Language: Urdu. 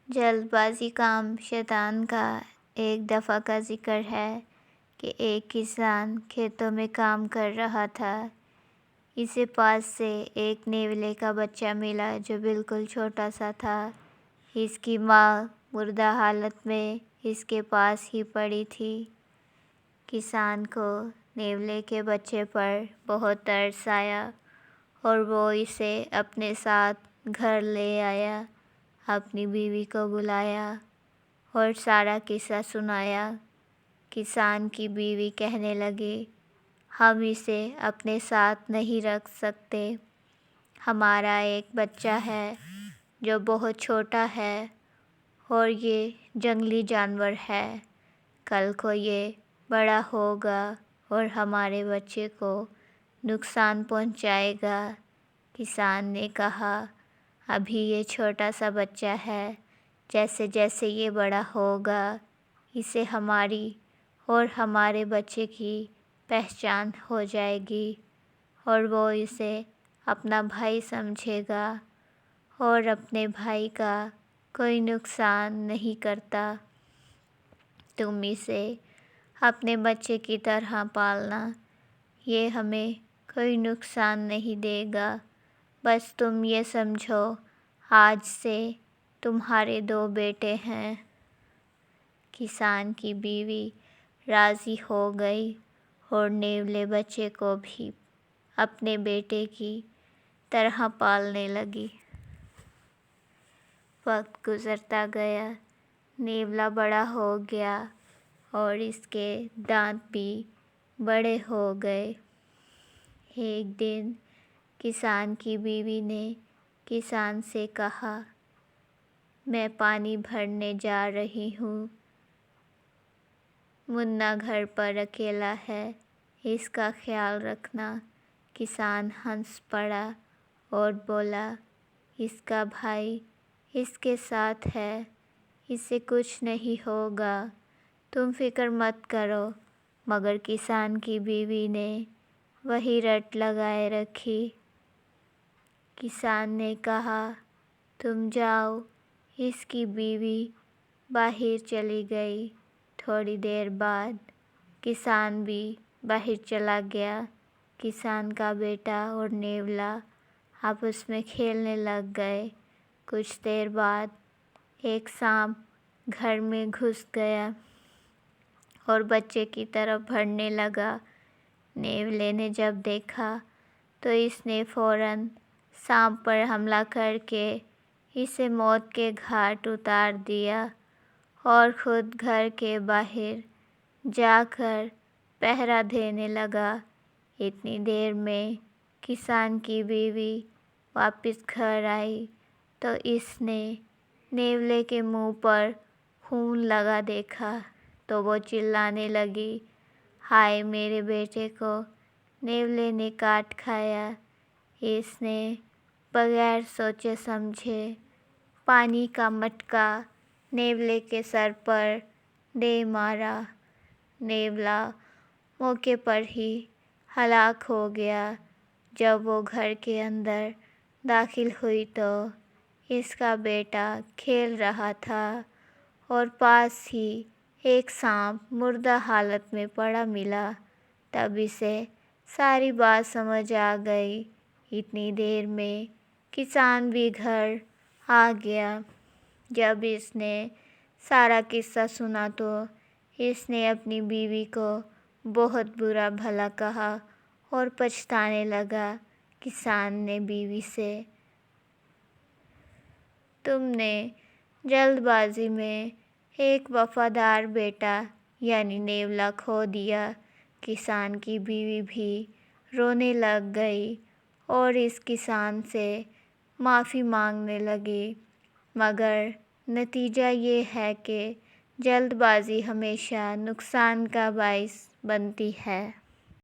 جلد بازی کام شیطان کا۔ ایک دفعہ کا ذکر ہے کہ ایک کسان کھیتوں میں کام کر رہا تھا۔ اسے پاس سے ایک نیولے کا بچہ ملا جو بالکل چھوٹا سا تھا۔ اس کی ماں مردہ حالت میں اس کے پاس ہی پڑی تھی۔ کسان کو نیولے کے بچے پر بہت ترس آیا اور وہ اسے اپنے ساتھ گھر لے آیا، اپنی بیوی کو بلایا اور سارا قصہ سنایا۔ کسان کی بیوی کہنے لگی، ہم اسے اپنے ساتھ نہیں رکھ سکتے، ہمارا ایک بچہ ہے جو بہت چھوٹا ہے اور یہ جنگلی جانور ہے، کل کو یہ بڑا ہوگا اور ہمارے بچے کو نقصان پہنچائے گا۔ کسان نے کہا، ابھی یہ چھوٹا سا بچہ ہے، جیسے جیسے یہ بڑا ہوگا اسے ہماری اور ہمارے بچے کی پہچان ہو جائے گی اور وہ اسے اپنا بھائی سمجھے گا اور اپنے بھائی کا کوئی نقصان نہیں کرتا۔ تم اسے اپنے بچے کی طرح پالنا، یہ ہمیں کوئی نقصان نہیں دے گا، بس تم یہ سمجھو آج سے تمہارے 2 بیٹے ہیں۔ کسان کی بیوی راضی ہو گئی اور نیولے بچے کو بھی اپنے بیٹے کی طرح پالنے لگی۔ وقت گزرتا گیا، نیولا بڑا ہو گیا اور اس کے دانت بھی بڑے ہو گئے۔ ایک دن کسان کی بیوی نے کسان سے کہا، میں پانی بھرنے جا رہی ہوں، منا گھر پر اکیلا ہے، اس کا خیال رکھنا۔ کسان ہنس پڑا اور بولا، اس کا بھائی اس کے ساتھ ہے، اسے کچھ نہیں ہوگا، تم فکر مت کرو۔ مگر کسان کی بیوی نے وہی رٹ لگائے رکھی۔ کسان نے کہا، تم جاؤ۔ اس کی بیوی باہر چلی گئی۔ تھوڑی دیر بعد کسان بھی باہر چلا گیا۔ کسان کا بیٹا اور نیولا آپس میں کھیلنے لگ گئے۔ کچھ دیر بعد ایک سانپ گھر میں گھس گیا اور بچے کی طرف بڑھنے لگا۔ نیولے نے جب دیکھا تو اس نے فوراً سانپ پر حملہ کر کے اسے موت کے گھاٹ اتار دیا اور خود گھر کے باہر جا کر پہرا دینے لگا۔ اتنی دیر میں کسان کی بیوی واپس گھر آئی تو اس نے نیولے کے منہ پر خون لگا دیکھا تو وہ چلانے لگی، ہائے میرے بیٹے کو نیولے نے کاٹ کھایا۔ اس نے بغیر سوچے سمجھے پانی کا مٹکا نیولے کے سر پر دے مارا۔ نیولا موقع پر ہی ہلاک ہو گیا۔ جب وہ گھر کے اندر داخل ہوئی تو اس کا بیٹا کھیل رہا تھا اور پاس ہی ایک سانپ مردہ حالت میں پڑا ملا۔ تب اسے ساری بات سمجھ آ گئی۔ اتنی دیر میں کسان بھی گھر آ گیا۔ جب اس نے سارا قصہ سنا تو اس نے اپنی بیوی کو بہت برا بھلا کہا اور پچھتانے لگا۔ کسان نے بیوی سے، تم نے جلد بازی میں ایک وفادار بیٹا یعنی نیولا کھو دیا۔ کسان کی بیوی بھی رونے لگ گئی اور اس کسان سے معافی مانگنے لگی۔ مگر نتیجہ یہ ہے کہ جلد بازی ہمیشہ نقصان کا باعث بنتی ہے۔